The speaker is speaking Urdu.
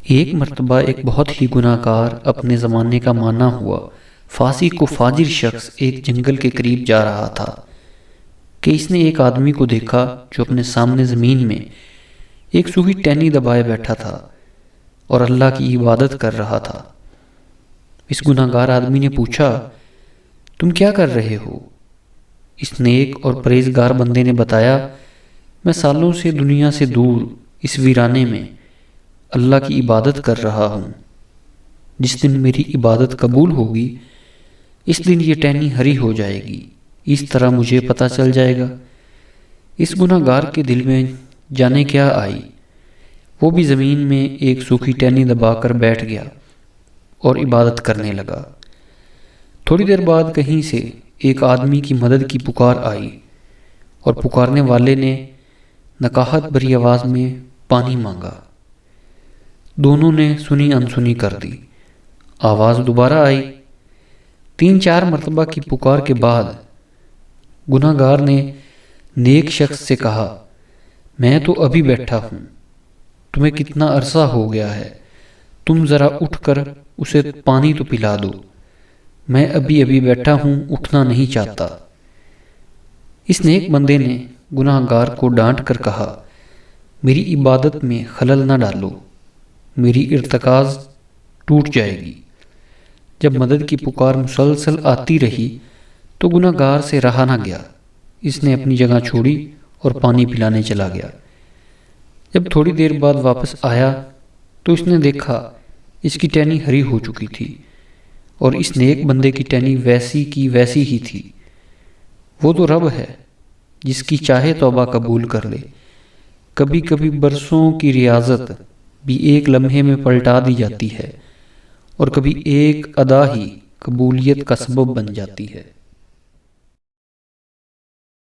ایک مرتبہ ایک بہت ہی گناہ گار اپنے زمانے کا مانا ہوا فاسق و فاجر شخص ایک جنگل کے قریب جا رہا تھا کہ اس نے ایک آدمی کو دیکھا جو اپنے سامنے زمین میں ایک سوئی ٹہنی دبائے بیٹھا تھا اور اللہ کی عبادت کر رہا تھا۔ اس گناہ گار آدمی نے پوچھا، تم کیا کر رہے ہو؟ اس نیک اور پرہیزگار بندے نے بتایا، میں سالوں سے دنیا سے دور اس ویرانے میں اللہ کی عبادت کر رہا ہوں۔ جس دن میری عبادت قبول ہوگی اس دن یہ ٹہنی ہری ہو جائے گی، اس طرح مجھے پتہ چل جائے گا۔ اس گناہ گار کے دل میں جانے کیا آئی، وہ بھی زمین میں ایک سوکھی ٹہنی دبا کر بیٹھ گیا اور عبادت کرنے لگا۔ تھوڑی دیر بعد کہیں سے ایک آدمی کی مدد کی پکار آئی اور پکارنے والے نے نکاہت بھری آواز میں پانی مانگا۔ دونوں نے سنی انسنی کر دی۔ آواز دوبارہ آئی۔ 3-4 مرتبہ کی پکار کے بعد گناہ گار نے نیک شخص سے کہا، میں تو ابھی بیٹھا ہوں، تمہیں کتنا عرصہ ہو گیا ہے، تم ذرا اٹھ کر اسے پانی تو پلا دو، میں ابھی بیٹھا ہوں، اٹھنا نہیں چاہتا۔ اس نیک بندے نے گناہ گار کو ڈانٹ کر کہا، میری عبادت میں خلل نہ ڈالو، میری ارتکاز ٹوٹ جائے گی۔ جب مدد کی پکار مسلسل آتی رہی تو گناہ گار سے رہا نہ گیا، اس نے اپنی جگہ چھوڑی اور پانی پلانے چلا گیا۔ جب تھوڑی دیر بعد واپس آیا تو اس نے دیکھا اس کی ٹہنی ہری ہو چکی تھی اور اس نیک بندے کی ٹہنی ویسی کی ویسی ہی تھی۔ وہ تو رب ہے جس کی چاہے توبہ قبول کر لے۔ کبھی کبھی برسوں کی ریاضت بھی ایک لمحے میں پلٹا دی جاتی ہے اور کبھی ایک ادا ہی قبولیت کا سبب بن جاتی ہے۔